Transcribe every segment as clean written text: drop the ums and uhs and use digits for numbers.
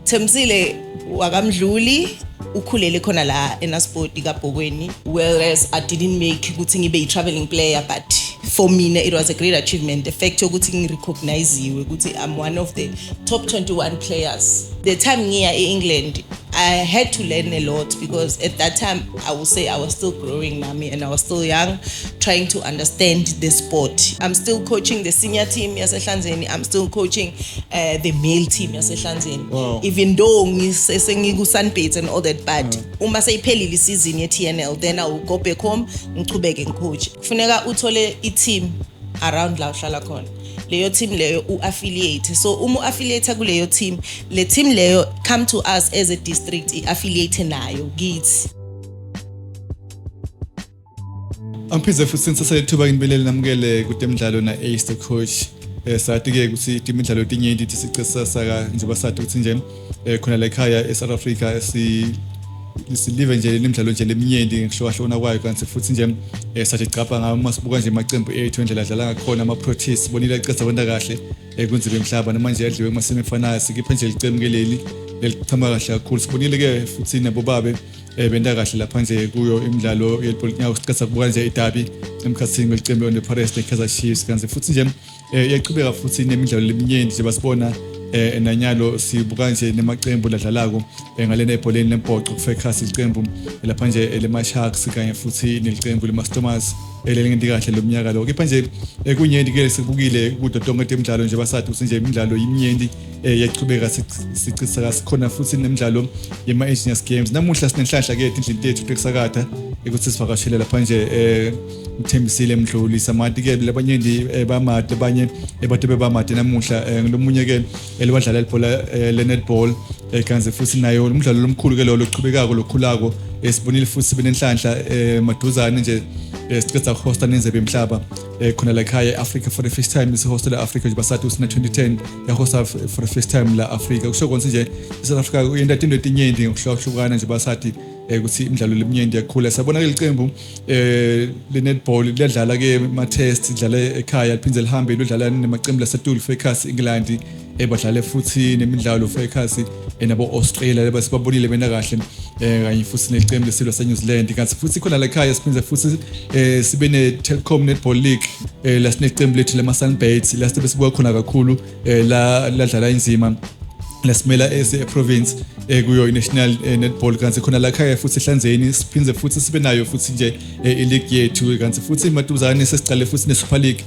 Themsile wakamdluli ukhulele khona la eNasport kaBhokweni, whereas I didn't make ukuthi ngibe traveling player, but for me it was a great achievement. The fact ukuthi ngirecognize ukuthi I'm one of the top 21 players. The time ngiya eEngland, I had to learn a lot because at that time I would say I was still growing nami and I was still young, trying to understand the sport. I'm still coaching the senior team yaseHlanzeni. I'm still coaching the male team yaseHlanzeni. Wow. Even though ngiku-Sunbeds and all that, but uma seyiphelile season ye-TNL, then I will go back home ngiqhubeke ngicoach. Kufuneka uthole i-team around la uhlala khona. Leyo team leyo u-affiliate. So umu-affiliate kuleyo team, le team leyo come to us as a district i-affiliate nayo kithi. Amphize futhi sensasayithuba inibelele namukele kutemidlalo na Ace coach. Sathi ke ukuthi imidlalo tinyenti tisicesa saka njengoba sathi ukuthi nje khona la ekhaya eSouth Africa silive nje imidlalo nje leminyenti ngihlokahlona kwayo kanti futhi nje sathi capa ngayo masibuka nje amacembu ethu endlela adlala ngakhona ama Proteas bonile icesa kwenda kahle kunzibe emhlaba namanje yadliwe emasemi efanayo sikiphe nje licembu keleli lelichama kahle kakhulu sibonile ke futhi nabo babe benda kahle lapha nje kuyo imidlalo yebhola nyawo sicesa kubuka nje iDerby emkhathini welicembu on the Paris neKaizer Chiefs kanti futhi nje iyaqhubeka futhi nemidlalo leminyenti nje basibona enanyalo sibuka nje nemacembu ladlalako ngalena ebholeni lemphoco kufecus icembu lapha nje leMasharks kanye futhi nelicembu leMastomas elengenti kahle lomnyaka lo kepha nje kunyenti ke sibukile kudo tonke temidlalo nje basathi ukuthi nje imidlalo yiminyenti yaqhubeka sicisa kasikhona futhi nemidlalo yema Engineers Games namuhla sinenhlahla ke indlela yethu tekusakatha ukuthi sivakashele lapha nje uThembisile Mdluli samati ke labanye bamade abanye ebathe bebamade namuhla ngilomunye ke elibadlala ibhola leNetball kanze futhi nayo umdlalo lomkhulu ke lo loqhubekako lokhulako sibonile futhi sibenenhlanhla maduzane nje sicetha hosta nenzebe emhlaba khona la ekhaya eAfrica for the first time isihosta la Africa nje basathi usina 2010 yahosta for the first time la Africa kusho konke nje eSouth Africa uyenda into etinyenti ngokuhlukana nje basathi ukuthi imidlalo leminyenti yakhula sabona ke licembu leNetball lidlala ke ama test idlala ekhaya liphindze lihambe lidlala nemacembu laseTuli Fecus England badlale futhi nemidlalo Fecus nabo Australia lebasibabonile bena kahle kanye futhi nelicembu lesilwa saNew Zealand kanti futhi khona la ekhaya siphindze futhi sibe neTelkom Netball League lasinecembu lethu lemaSunbeds last besibuka khona kakhulu la ladlala inzima lasimela province kuyo national netball kanti khona la ekhaya futhi eHlanzeni siphindze futhi sibe nayo futhi nje ileague yethu kanti futhi imaduzane sesicale futhi neSuper League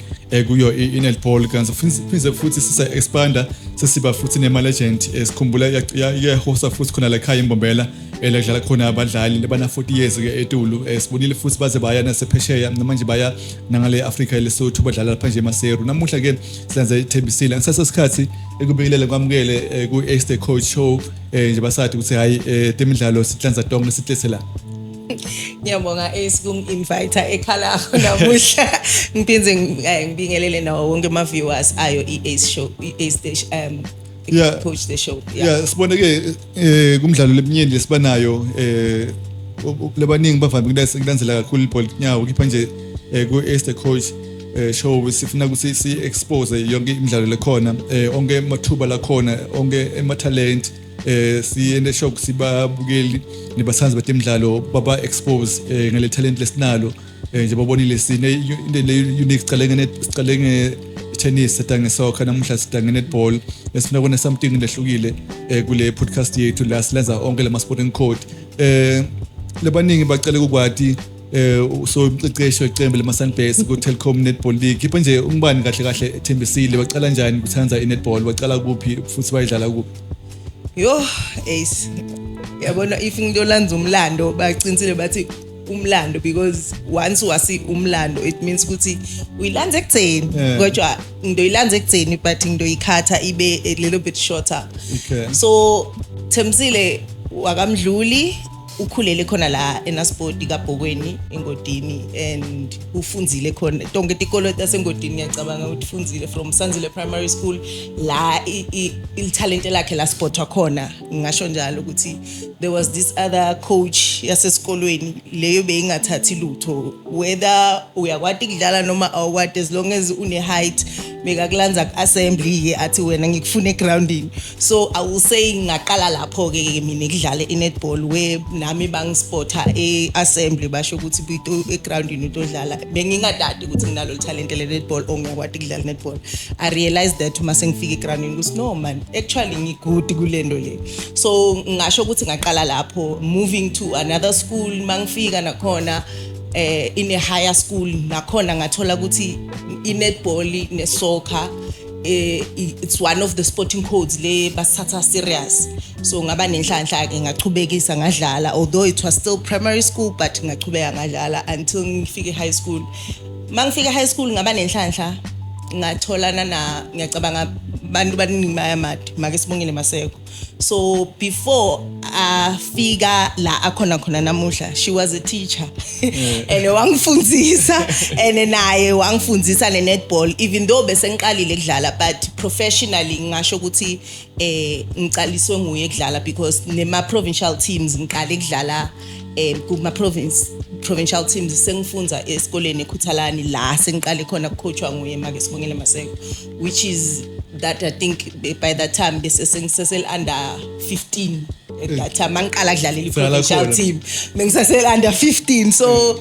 kuyo inetball kanti phindze futhi sisa expanda sesiba futhi nema legend sikhumbula yahosta futhi khona la ekhaya eMbombela eladlala khona abadlali labana 40 years ke eTulu sibonile futhi baze baya nasephesheya namanje baya nangale Africa leSotho badlala lapha nje eMaseru namuhla ke silenza iThembisile ngisasesikhathi ekubekelela kwamukele ku Ace Coach Show nje basathi ukuthi hayi temidlalo sihlanza tonke lesihlese la. Ngiyabonga Ace kungi-invite ekhala namuhla ngiphinze ngibingelele nawo wonke ama viewers ayo iAce Show iAce coach the show. Yeah sibone ke kumdlalo leminyenti lesibanayo labaningi bavame ukulandzela kakhulu ibhola nyawo kepha nje ku Ace Coach show sifuna ukuthi si expose yonke imidlalo lekhona onke mathuba la khona onke ematalent siyende shock sibabukeli nibasanzi batemidlalo baba expose ngale talent lesinalo nje babonile sine into le unique sicale nge-tennis sitange soccer namuhla sitange netball esifuna ukona something lehlukile kule podcast yethu la silenza onke lama sporting code lebaningi bacela ukwati so umqeqeshi weqembu lemaSunbeds ku Telkom Netball League kepha nje ungibani kahle kahle Thembisile baqala njani kuthanza inetball baqala kuphi futhi bayidlala kuphi yo Ace yabona if ngiyolanza umlando bacinisile bathi umlando because once wasi umlando it means ukuthi uyilanza ekutheni kodwa ngidoyilanza ekutheni but ngidoyikhatha ibe a little bit shorter. Okay. So Thembisile wakamdluli ukhulele khona la eNasport kaBhokweni eNgodini and ufundzile khona tonke tikolo taseNgodini ngiyacabanga ukuthi ufundzile from Sanzile Primary School la italent lakhe la spotwa khona ngisho njalo ukuthi there was this other coach yasesikolweni leyo beyingathathi lutho whether uyakwati ukudlala noma awukwati as long as une height bekakulanza ku-assembly ke athi wena ngikufuna egroundini. So I will say ngaqala lapho ke mina ngidlale i-netball where nami bangispotha e-assembly basho ukuthi buyi egroundini utodlala. Bengingadadi ukuthi nginalo talent le-netball or ngiyakwati ukudlala netball. I realized that uma sengifika egroundini ukuthi no man, actually ngigudi kulento le. So ngasho ukuthi ngaqala lapho, moving to another school mangifika nakhona in a higher school nakhona ngathola ukuthi i-netball ne-soccer it's one of the sporting codes le basatha serious. So ngaba nenhlanhla ke ngachubekisa ngadlala, although it was still primary school but ngachubeka ngadlala until ngifike high school. Mangifika high school ngaba nenhlanhla ngatholana na ngiyacabanga bantu baningi bayamati make Sibongile Maseko. So before afika la akhona khona namuhla, she was a teacher and wangifundisa and naye wangifundisa ne-netball even though bese ngiqalile ukudlala but professionally ngisho ukuthi ngiqaliswe nguye ukudlala because nema provincial teams ngiqale ukudlala kuma provincial teams sengifunza esikoleni eKhuthalani la sengiqale khona ukucoachwa nguye make Sibongile Maseko, which is that I think by that time bese sengisesel under 15 at that time mangiqala ukudlala i-provincial team mengisesel under 15. So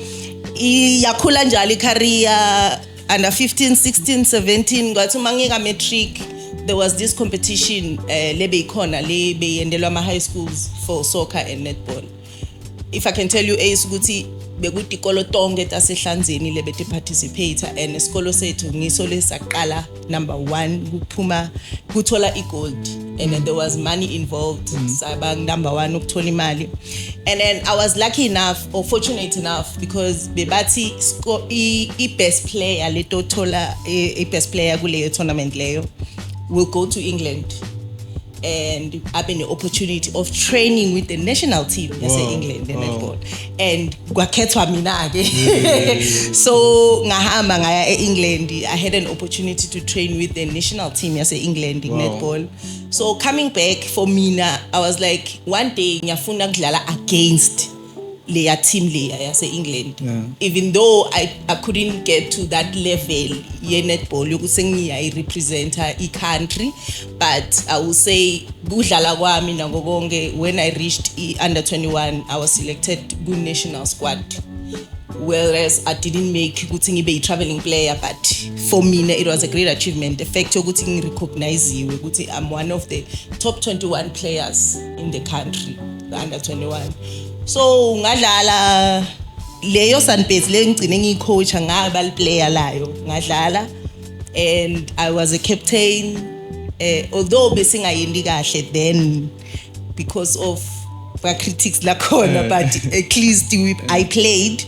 iyakhula njalo i-career under 15 16 17 kwathi mangika matric there was this competition lebeyikhona lebeyendelwa ama high schools for soccer and netball. If I can tell you ukuthi bekuthi ikolo tonke taseHlanzeni lebete participate and isikolo sethu ngiso lesaqala number 1 kuphuma kuthola igold and then there was money involved. Saba number 1 ukuthola imali and then I was lucky enough or fortunate enough because bebathi I best player letothola I best player kule tournament leyo will go to England and I've been the opportunity of training with the national team England and netball and kwakhethwa mina ke. So ngahamba ngaya eEngland, I had an opportunity to train with the national team England in netball. So coming back for mina, I was like one day ngiyafuna ukudlala against leya team leya England. Even though I couldn't get to that level ye netball yokuthi ngiya representa i-country, but I will say kudlala kwami nangokonke when I reached under 21 I was selected ku national squad, whereas I didn't make ukuthi ngibe traveling player, but for me it was a great achievement, the fact ukuthi ngirecognize ukuthi I'm one of the top 21 players in the country under 21. So ngadlala leyo Sunbeds le ngicine ngiyicoacha ngaba player layo ngadlala and I was a captain, although besingayendi kahle then because of critics la khona but at least I played.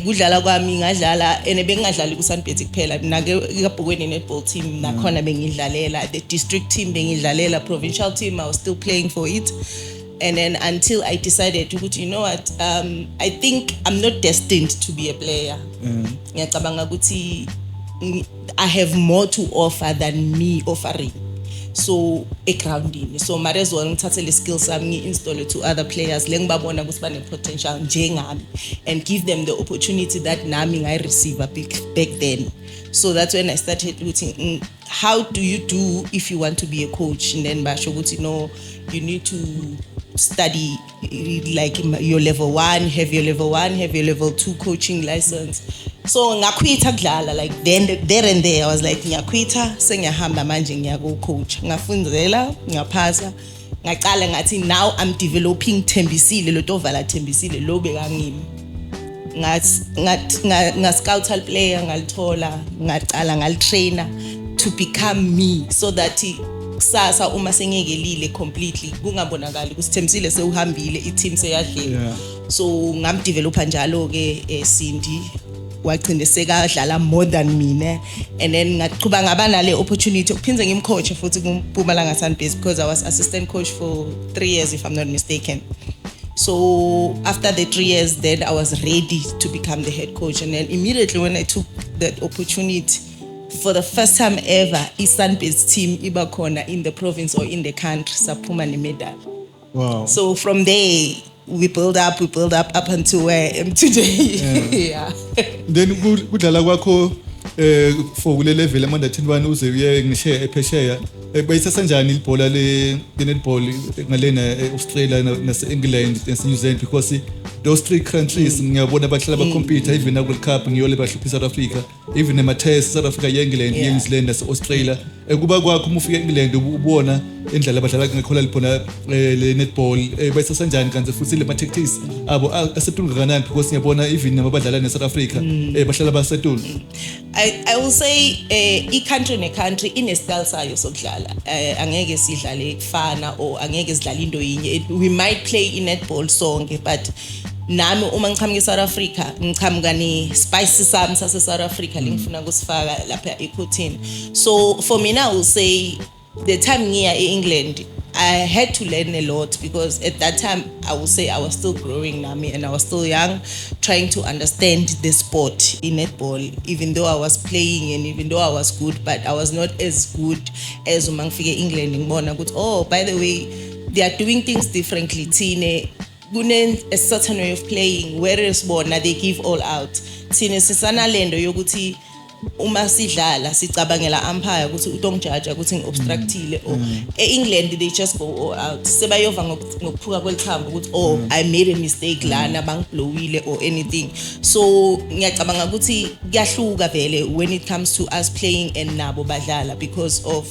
Kudlala kwami ngadlala ene bengadlali ku Sunbeds kuphela mina ke kaBhokweni netball team nakhona bengidlalela the district team bengidlalela provincial team I was still playing for it. And then until I decided to, you know what, I think I'm not destined to be a player. Ngiyacabanga ukuthi I have more to offer than me offering. So grounding. So might as well ngithathe le skills sami ngi-install to other players le ngibabona ukuthi bane potential njengami and give them the opportunity that nami I receive back then. So that's when I started looking how do you do if you want to be a coach, and then basho ukuthi no, you need to study like your level 1, have your level 1, have your level 2 coaching license. So ngakwitha kudlala like then there and there I was like ngiyakwitha sengiyahamba manje ngiyaku coach ngafundzela ngaphasa ngaqala ngathi now I'm developing Thembisile lo tovala Thembisile lo bekangimi ngat scout al player ngalithola ngaqala ngalitrainer to become me so that kusasa uma sengekelile completely kungabonakali ukuthi Thembisile sewuhambile i-team seyadlela. So ngamdevelopa njalo ke Cindy wagcina sekadlala more than mina and then ngaqhuba ngaba nale opportunity ukuphinza ngimcoach futhi kuMpumalanga Sunbeds because I was assistant coach for 3 years if I'm not mistaken. So after the 3 years then I was ready to become the head coach, and then immediately when I took that opportunity for the first time ever i-Sunbeds team iba khona in the province or in the country saphuma ne-medal. Wow. So from there we build up until where I am today. Yeah. Then kudlala kwakho for kule level ama under 21 uze uye ngishe ephesheya bayithatha kanjani ibhola le netball ngalena eAustralia nase-England nase-New Zealand because those three countries ngiyabona bahlala bacompete even na World Cup ngiyole bahluphisa South Africa even ema-test South Africa ye-England New Zealand nase-Australia kuba kwakho uma ufika e-England ubona indlela abadlala ngakhola liphona le netball bayithatha kanjani kanti futhi le ma-tactics abo asetulu kangakanani because ngiyabona even nabadlala ne-South Africa bahlala basetulu. I will say i-country ne-country ine-style sayo sokudlala angeke sidlale kufana or angeke sidlale into yinye. We might play i-netball sonke but nami uma ngiqhamuka eSouth Africa ngiqhamuka ne-spice sami sase-South Africa lengifuna kusifaka lapha ekhotini. So for me now I will say the time ngiya e-England I had to learn a lot because at that time I would say I was still growing nami and I was still young trying to understand the sport in netball even though I was playing and even though I was good but I was not as good as uma ngifike England ngibona ukuthi oh by the way they are doing things differently thine kune a certain way of playing whereas bona they give all out thine sisana lendo yokuthi uma sidlala sicabangela umpire ukuthi utongijaja ukuthi ngiobstructile or eEngland they just go all out sebayova ngokuphuka kwelithambo ukuthi oh I made a mistake lana bangiblowile or anything so ngiyacabanga ukuthi kuyahluka vele when it comes to us playing and nabo badlala because of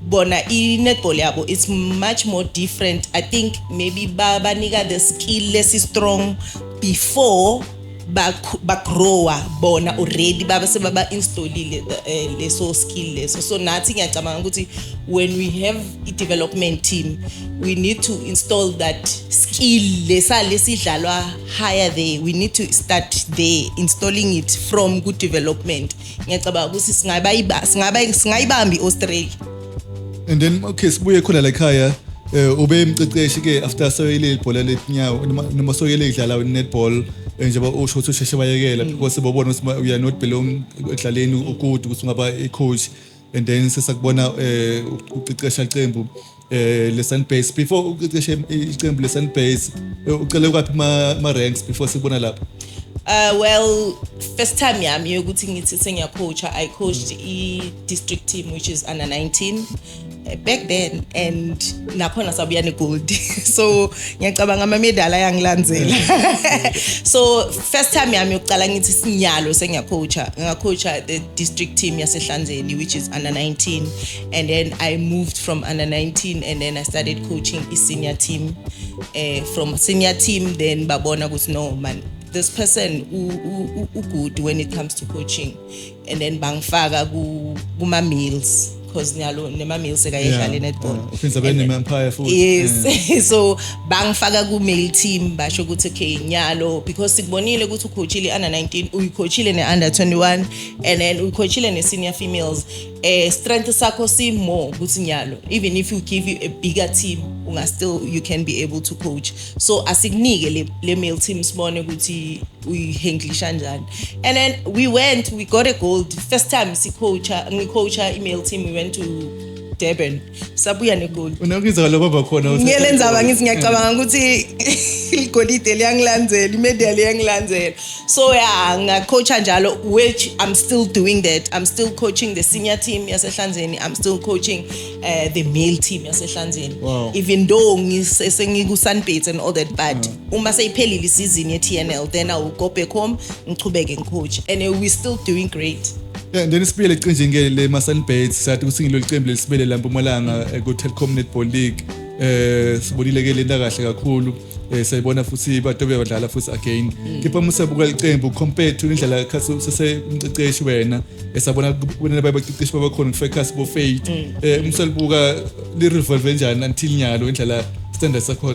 bona i-netball yabo it's much more different. I think maybe banika the skill less strong before bagrowa bona already baba sebaba installile leso skill leso so nathi ngiyacabanga ukuthi when we have a development team we need to install that skill lesidlalwa higher there we need to start there installing it from good development ngiyacabanga ukuthi singayibambi Australia. And then okay sibuye khona la ekhaya ube emceceshi ke after soyile ibhola letinyawo noma soyile idlala netball njengoba usho ukuthi usheshe bayekela because babona ukuthi we are not belong ekudlaleni ukuthi ungaba i-coach and then sesakubona ucecesha iqembu le-Sunbase before uceceshe iqembu le-Sunbase ucele kwaphi ma ranks before sikubona lapha. Well, first time yami yokuthi ngithi sengiyacoacha I coached i-district team which is under 19 back then and nakhona sabuya ne-gold so ngiyacabanga ama-medal ayangilandzela so first time yami yokuqala ngithi sinyalo sengiyacoacha ngacoacha the district team yaseHlanzeni which is under 19 and then I moved from under 19 and then I started coaching i-senior team from senior team then babona ukuthi no man this person who good when it comes to coaching and then bangifaka kuma meals because nyalo nema meals ekayedlala netball uphindza benema empire futhi yes so bangifaka ku male team basho ukuthi okay nyalo because sikubonile ukuthi ucoachile under 19 uyicoachile ne under 21 and then uyicoachile ne senior females strength sakho si more ukuthi nyalo even if you give you a bigger team you can be able to coach so asikunike le male team sibone ukuthi uyihandlisha kanjani and then we got a gold first time ngicoacha i-male team we went to Durban sabuya ne-gold unakiza lo baba khona ngiyelenza ngithi ngiyacabanga ukuthi igolide liyangilandzela imedal liyangilandzela so yeah ngacoacha njalo which I'm still doing that I'm still coaching the senior team yaseHlanzeni I'm still coaching the male team yaseHlanzeni even though ngisengiku-Sunbase and all that but uma seyiphelile isizini ye-TNL then I will go back home ngichubeke ngicoach and we're still doing great. Yeah, then sibuyele eqenjini ke le ma-Sunbase sathi ukuthi ngilo liqembu lesibele la Mpumalanga ku-Telkom Netball League sibonile ke lento kahle kakhulu sayibona futhi badobe badlala futhi again kepha musabuka iqembu compared to indlela khathi sesemceceshi wena esabona kubona bayabaqeqeshi babakhona kufocus bo faith umsalibuka li revolve kanjani until nyalo indlela standard sakho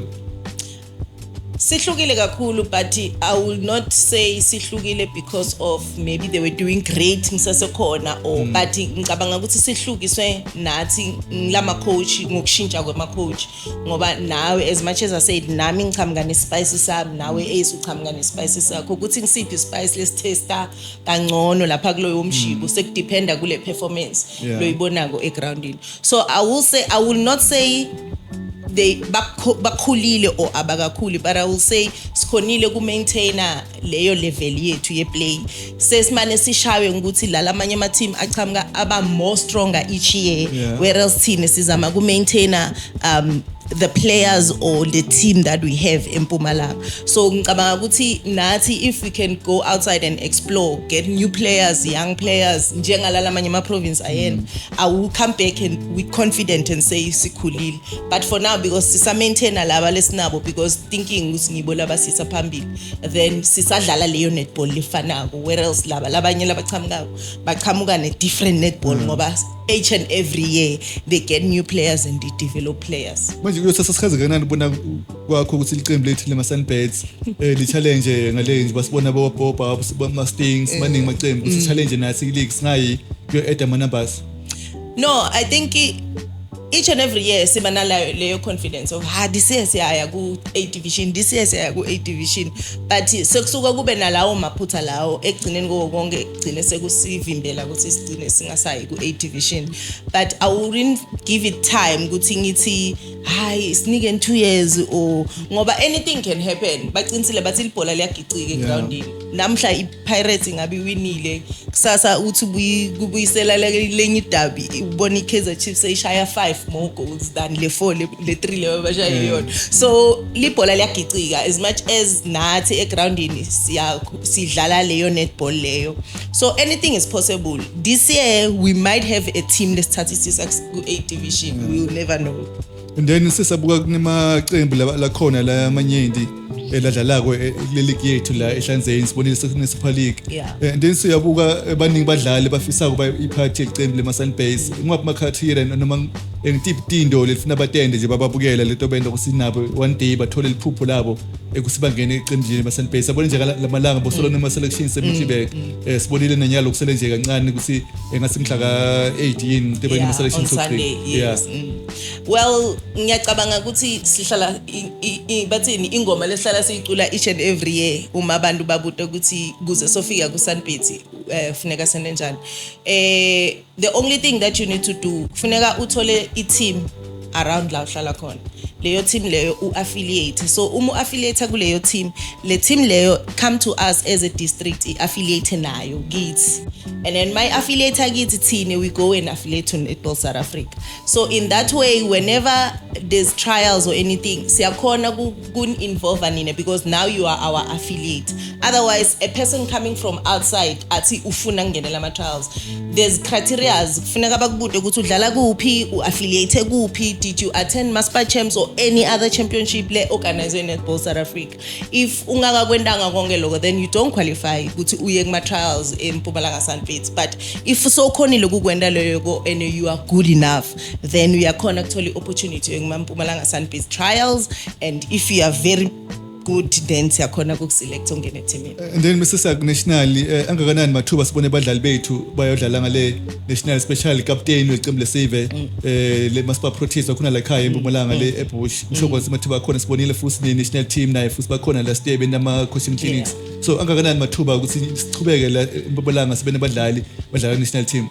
sihlukile kakhulu but I will not say sihlukile because of maybe they were doing great ngisasekhona or but ngicabanga ukuthi sihlukiswe nathi lama coach ngokushintsha kwema coach ngoba nawe as much as I said nami ngiqhamuka ne-spices sami nawe Ace uqhamuka ne-spices sakho ukuthi ngisiphi spice lesitesta kangcono lapha kuloyo mshibo sekudependa kule performance loyibonako egroundini so I will not say they bakhulile or abakakhuli but I will say sikhonile ku maintainer leyo level yethu ye play sesimane sishawe ukuthi lalamanye ama team achamuka aba more stronger each year whereas thina sizama ku maintainer the players or the team that we have in Mpumalanga. So ngicabanga ukuthi nathi if we can go outside and explore, get new players, young players njengalala manye ama province ayen, I will come back and with confident and say sikhulile. But for now because sisa maintain laba lesinabo because thinking ukuthi ngibo laba sisa phambili, then sisadlala leyo netball lefanako, whereas labanye baqhamuka ne different netball ngoba each and every year they get new players and they develop players. Manje kuyosasasichaze kanani ubona kwakho ukuthi iqembu lethu lema Sunbirds li challenge ngale nje basibona boboba bama Stings maningi maqembu ukuthi challenge nathi league singayi kuyo add ama numbers. No, I think each and every year sibana leyo confidence of this year siyaya ku A division, this year siyaya ku A division, but sekusuka kube nalawo maphutha lawo egcineni konke egcine sekusivimbela ukuthi sigcine singasayi ku A division. But I wouldn't give it time ukuthi ngithi sinike 2 years or ngoba anything can happen. Baqinisile bathi ibhola liyagicika egroundini. Namhla iPirates ngabe winile kusasa uthi kubuyisela lenye idabi ubona iKaizer Chiefs eyishaya 5 more goals than le 4 le 3 le bashaye yona. So libhola liyagicika as much as nathi egroundini sidlala leyo netball leyo. So anything is possible. This year we might have a team lesithathisa ku A division. We will never know. And then sisabuka kunamaqembu la khona la amanyendi eladlalako le league yethu la eHlanzeni sibonile sekune Super League. And then siyabuka baningi badlali bafisa kuba iphathi yeqembu lema Sunbirds. Ngapha amacriteria noma ngitiptindo lefuna batende nje bababukela leto benda kusinabo one day bathole liphupho labo ekusibangene eqembini lema Sunbirds. Sabona nje lamalanga bosolo nema selections eMtibek sibonile nanyalo kusele nje kancane ukuthi engasimhla ka18 tebe nema selections Well ngiyacabanga ukuthi sihlala bathini ingoma lehlala siyicula each and every year uma abantu babuta ukuthi kuze sofika ku Sunbirds funeka sende njani. The only thing that you need to do funeka uthole i-team around la uhlala khona. Leyo team leyo uaffiliate. So affiliate kuleyo team, le team leyo come to us as a district affiliate nayo kids. And then my affiliate kids team we go and affiliate to Netball South Africa. So in that way whenever there's trials or anything siyakhona kun involve anine because now you are our affiliate. Otherwise a person coming from outside athi ufuna ngenela ama trials, there's criteria kufuneka bakubude ukuthi udlala kuphi, uaffiliate kuphi, did you attend Maspa Champs or any other championship le organized Netball South Africa. If ungakakwendanga konke lokho then you don't qualify ukuthi uye kuma trials eMpumalanga Sunbirds. But if so khonile ukukwenda leyo and you are good enough then we are khona ukuthola opportunity eMpumalanga Sunbirds trials, and if you are very good then siyakhona ukuselect ongene teamini. And then Mr. National angakanani mathuba sibone badlali bethu bayodlala ngale national special captain weqembu lesave le Maspa Proteas khona la ekhaya eMpumalanga le eBush. Ngisho ukuthi mathuba akhona sibonile futhi ne national team naye futhi bakhona la stebe nama coaching clinics. So angakanani mathuba ukuthi sichubeke la eMpumalanga sibe nabadlali badlala national team.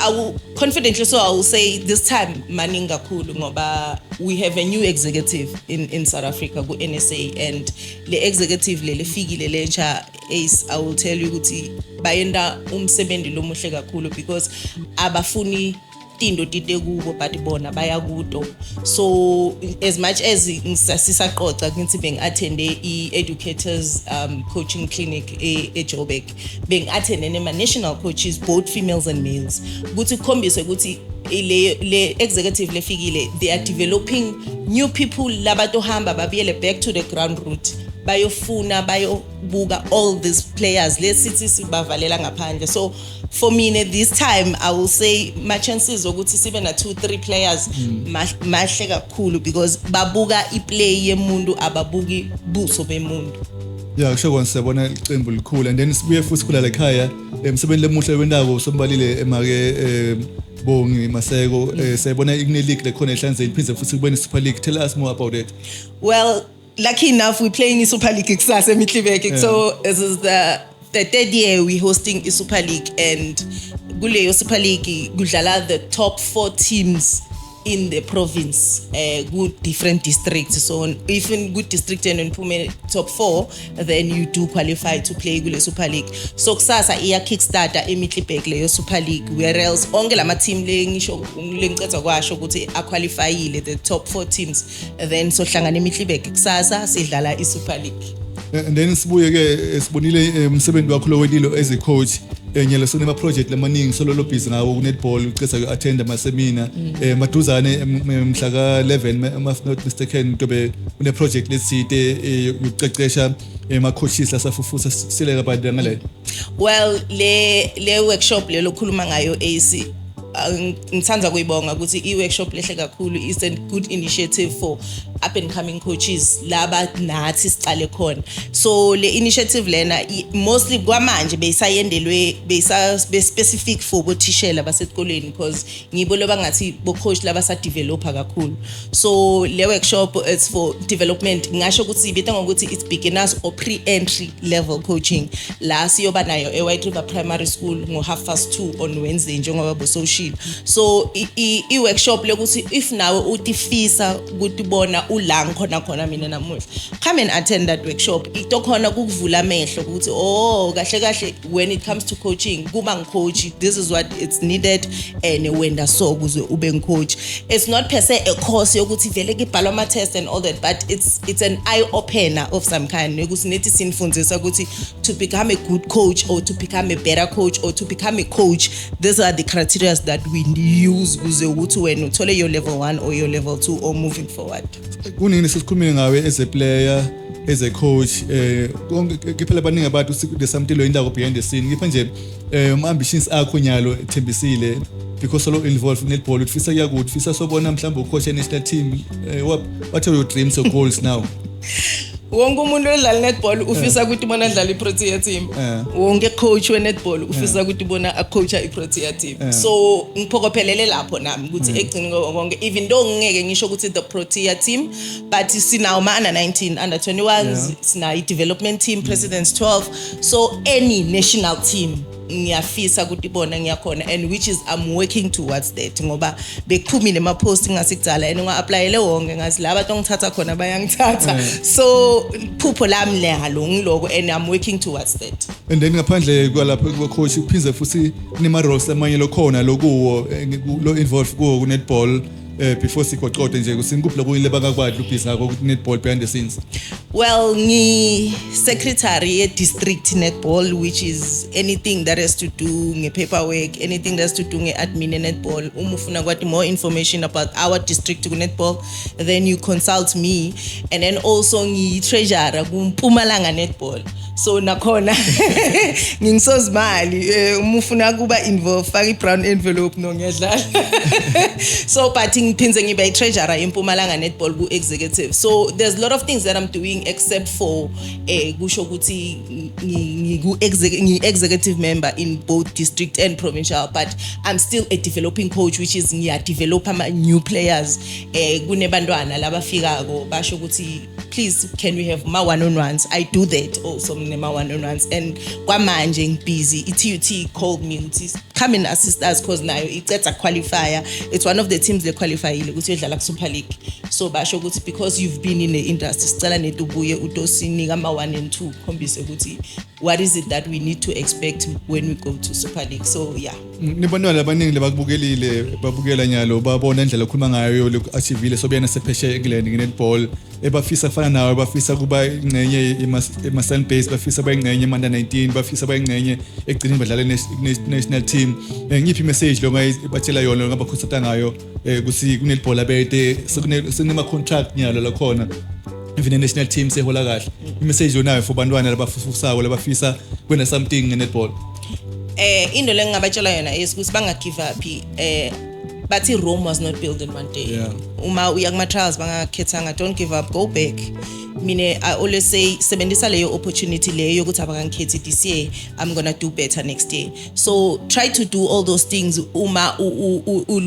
I will confidently so I will say this time maninga kakhulu ngoba we have a new executive in South Africa ku NSA, and le executive le lefikile lentsha Ace, I will tell you ukuthi bayenda umsebenzi lomuhle kakhulu because abafuni tindo tite kubo but bona bayakudo. So as much as sisaqoqa ngithi bengattende educators coaching clinic eJoburg, bengattende nema national coaches both females and males, ukuthi khombise ukuthi le executive lefikile they are developing new people labato hamba babiyele back to the ground root, bayofuna bayobuka all these players lesithi sibavalela ngaphandle. So for me this time I will say my chances ukuthi sibe na 2-3 players mahle kakhulu because babuka iplay yemuntu ababuki buso bemuntu. Yeah, kusho konke siyabona iqembu likhulu, and then sibuye futhi khula la ekhaya emsebenzi lemuhle wendako sombalile emake Bongi Maseko siyabona ikune league lekhona eHlanzeni phindze futhi kubona Super League. Tell us more about it. Well, lucky enough we're playing in Super League kusasa eMitlibek. So this is the third year we hosting a Super League, and kuleyo Super League kudlala the top 4 teams in the province good different districts. So if in good district and in top 4, then you do qualify to play kule Super League. So kusasa iya kickstarter eMiddelburg leyo Super League, whereas onke lama team lengisho lengicetha kwasho ukuthi aqualifyile the top 4 teams, then so hlangana eMiddelburg kusasa sidlala iSuper League. And then sibuye ke sibonile umsebenzi wakho lo wedilo as a coach nyalo sonema project lamaningi solo lo busy ngawo ku netball ucetha ku attend ama seminar maduzane mhla ka 11 if not mistaken tobe une project leside ucecesha ema coaches lasafufusa sileka abantu ngale. Well le workshop le lokhuluma ngayo AC ngithanda kuyibonga ukuthi i-workshop lehle kakhulu is a good initiative for up and coming coaches laba nathi sicale khona. So le initiative lena mostly kwamanje beyisayendelwe specific for bothishela basesikoleni because ngibo loba ngathi bo coach laba sa developer kakhulu. So le workshop is for development, ngasho ukuthi ibita ngokuthi it's beginners or pre-entry level coaching la siyoba nayo eWhite River Primary School ngo 2:30 on Wednesday njengoba bo social. So I workshop lokuthi if nawe utifisa ukuthi bona ulang khona mina namuhla, come and attend that workshop. Ito khona kukuvula amehlo ukuthi kahle when it comes to coaching kuba ngicoach, this is what it's needed and wenda so kuze ube ngicoach. It's not per se a course yokuthi vele kibhalwa ama test and all that, but it's an eye opener of some kind ukuthi nethi sinifundisa ukuthi to become a good coach or to become a better coach or to become a coach, these are the criteria that we use kuze ukuthi wena uthole your level 1 or your level 2 or moving forward. Kunini sesikhulumile ngawe as a player, as a coach, kuphela baningi abantu there's indawo behind the scene. Ngipha nje ambitions akho nyalo ethembisile because solo involved netball ufisa kuyakuthi ufisa sobona mhlawumbe ucoach national team. What are your dreams or goals now? Wonke umuntu odlala netball ufisa ukuthi bona adlala iProtea team. Wonke coach we netball ufisa ukuthi bona acoacha iProtea team. So ngiphokophelele lapho nami ukuthi egcini konke even though ngeke ngisho ukuthi the Protea team, but sinawo ma under 19, under 21, sina development team, presidents 12. So any national team ngiyafisa ukuthi bona ngiyakhona, and which is I'm working towards that ngoba bekuphumile ama post ngasikudala and unga-applyele wonke ngathi laba abantu ngithatha khona bayangithatha. So phupho lami lehalo ngiloko and I'm working towards that. And then ngaphandle kwalapho kwa coach uphinze futhi nema roles amanye lokhona lokuwo lo involve kuwo ku netball before sigoqoqe nje kusinkuphi kuyile bakakwadi ubhizi ngakho ku netball behind the scenes. Well, secretary at district netball, which is anything that has to do nge paperwork, anything that has to do nge admin netball. Ufuna kwati more information about our district netball, then you consult me. And then also treasurer ku Mpumalanga netball. So nakhona ngingisozimali umufuna kuba involved faka brown envelope no ngiyadlala. So but ngiphinze ngibe treasurer eMpumalanga netball ku executive. So there's a lot of things that I'm doing except for kusho ukuthi ngi executive member in both district and provincial, but I'm still a developing coach, which is ngiya develop ama new players kunebantwana labafikako basho ukuthi please can we have ma one-on-ones. I do that also nema one-on-ones, and kwamanje ngibusy. iTUT called me ukuthi come and assist us because nayo icetha qualifier. It's one of the teams they qualify ukuthi udlala ku Super League. So basho ukuthi because you've been in the industry sicela netubuye utosinika ama 1 and 2 khombise ukuthi what is it that we need to expect when we go to Super League. So yeah, nibantwana abaningi lebakubukelile babukela nyalo babona indlela okhuluma ngayo lokuachievile sobuyana sepheshe England nge-netball ebafisa kufana nawe, bafisa kuba ingcenye ema-Sun Base, bafisa kuba ingcenye ema-under 19, bafisa kuba ingcenye ekugcineni badlala national team. Ngiphi message lo ngabatshela yona ngabakhuthaza ngayo ukuthi ku-netball abete sinema contract nyalo lakhona even national team sehola kahle. I-message yonayo for bantwana labafufusayo labafisa kwena something nge-netball. Into lengabatshela yona is ukuthi banga give up. But Rome was not built in one day. Uma uya kuma trials bangakhethanga, don't give up, go back. Mine I always say sebenzisa leyo opportunity leyo ukuthi abangangikhethi this year, I'm going to do better next year. So try to do all those things uma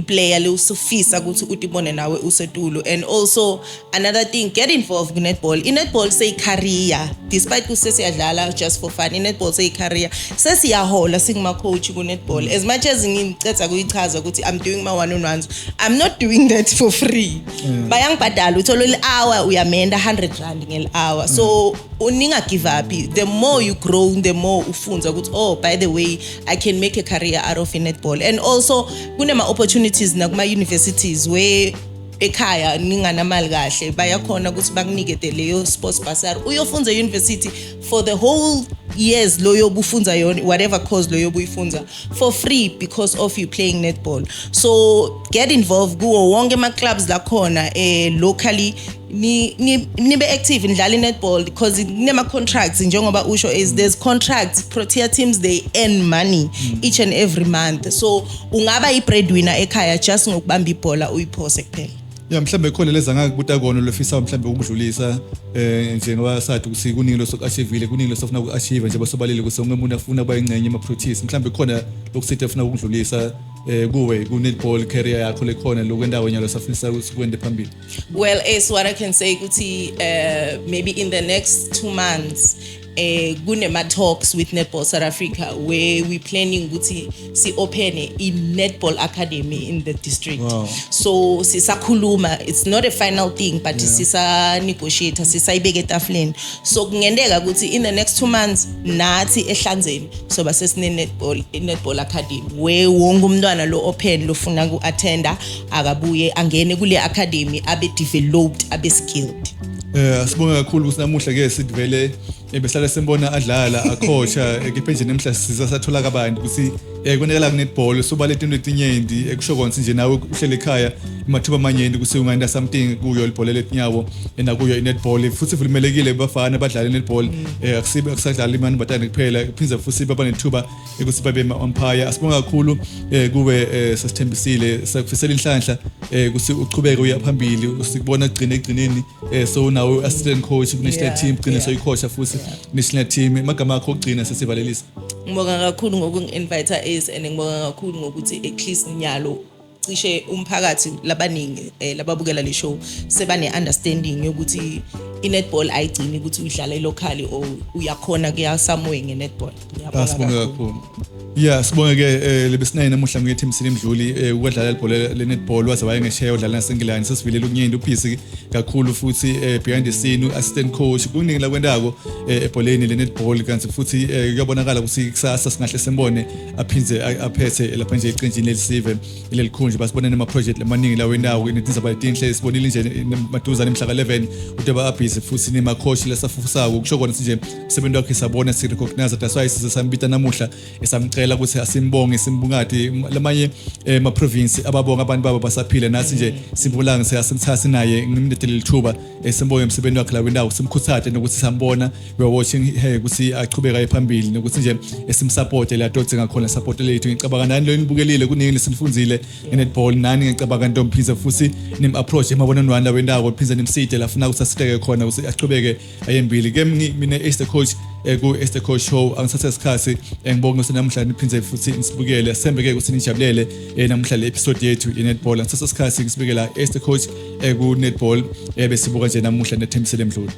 player le usufisa ukuthi utibone nawe usetulo. And also another thing, get involved in netball. In netball say career, despite kusesiyadlala just for fun. In netball say career. Sesiyahola singma coach ku netball. As much as ngicetha kuyichaza ukuthi I'm doing my one-on-ones, I'm not doing that for free. Bayangibhadala uthola i-hour uyamenda 100 rand ngel hour. So uninga give up. The more you grow, the more ufunza ukuthi oh by the way I can make a career out of netball. And also kunema opportunities na kuma universities where ekhaya ninganamali kahle bayakhona ukuthi bakunikete leyo sports bursary uyofunza university for the whole years loyo bufunza yona whatever course loyo buyifunza for free because of you playing netball. So get involved kuwo wonke ama clubs la khona locally nibe active ndlala netball because inema contracts njengoba usho is there's contracts. Protea teams they earn money each and every month. So ungaba i breadwinner ekhaya just ngokubamba ibhola uyiphose kuphela. Ya mhlambe khona leza ngakubuta kona lofisa mhlambe ukudlulisa njengoba sathi ukuthi kuningi losokuachieve kuningi losofuna ukuachieve nje basobalile ukuthi umuntu afuna kuba ingcenye ama Proteas mhlambe khona lokusithi afuna ukudlulisa kuwe ku netball career yakho lekhona lokwendawo nyalo safunisa ukuthi kwende phambili. Well, as what I can say ukuthi maybe in the next 2 months kunema talks with Netball South Africa where we planning ukuthi si open a netball academy in the district. Wow. So sisakhuluma, it's not a final thing but sisa negotiate sisayibeke etafuleni. So kungendeka ukuthi in the next 2 months nathi eHlanzeni so basesine netball academy where wonke umntwana lo open lofuna ukuattenda akabuye angene kule academy abe developed abe skilled. Asibonga kakhulu ukuthi namuhla ke sidivele behlala sembona adlala akhosha ekiphenje nemhla sizasathola kabantu ukuthi konekala ku netball soba letinto etinyenti ekusho konke nje nawe uhlele ekhaya imathuba amanyenti ukuthi ungayenda something kuyo ibhola letinyawo enakuyo inetball futhi vumelekile bafana abadlala netball akusibe akusadlala imani batane kuphela kuphinza futhi baba nethuba ukuthi babe umpire. Asibonga kakhulu kuwe sasithembisile sakufisela inhlanhla ukuthi uqhubeke uya phambili usikubona egcineni so nawe assistant coach ku national team gcina soyikhosha futhi national team magama akho ogcina sesivalelisa. Ngibonga kakhulu ngokungi-invite and ngibonga kakhulu ngokuthi at least nyalo cishe umphakathi labaningi lababukela le show sebane understanding yokuthi inetball ayigcini ukuthi udlala locally or uyakhona kuya somewhere ngenetball. Asibonga kakhulu. Yeah, sibonga ke lebesinayi namuhla ngithi Msini Mdluli ukudlala ibhola le netball waze wayengesheya udlala naseNgilani sesivilele ukunyenda uphisi kakhulu futhi behind the scene assistant coach kuningi la kwendako ebholeni le netball kanti futhi kuyabonakala ukuthi kusasa singahle sembone aphinze aphethe lapha nje eqenjini lelisive lelikhunje basibone nama project lamaningi la wendawo inetizaba letinhle sibonile nje maduzane mhla ka11 uteba abhizi futhi nema coach lesafufusako kusho kona nje umsebenzi wakhe sabona si recognize that's why sisambita namuhla esamcela ukuthi asimbonge simbungati lamanye ma province ababonga abantu babo basaphila nathi nje simbulanga siyasithatha naye ngimlethe lithuba simbonge umsebenzi wakhe la wendawo simkhuthathe nokuthi sambona we are watching hey ukuthi aqhubeka ephambili nokuthi nje simsupport la dotsi ngakhona support lethu ngicabanga nani lo nibukelile kuningi lesinifundzile netball nani ngicabanga ntomphiza futhi nim approach emabonanwana la wendawo phinza nimside lafuna ukuthi asiteke khona ukuthi aqhubeke ayembili ke mina Esther Coach ku Esther Coach show angisathe isikhathi ngibonga ukuthi namhla niphinze futhi nisibukele sembe ke ukuthi nijabulele namhla le episode yethu inetball angisathe isikhathi ngisibukela Esther Coach ku netball besibuka nje namuhla nethembisele Mdluli.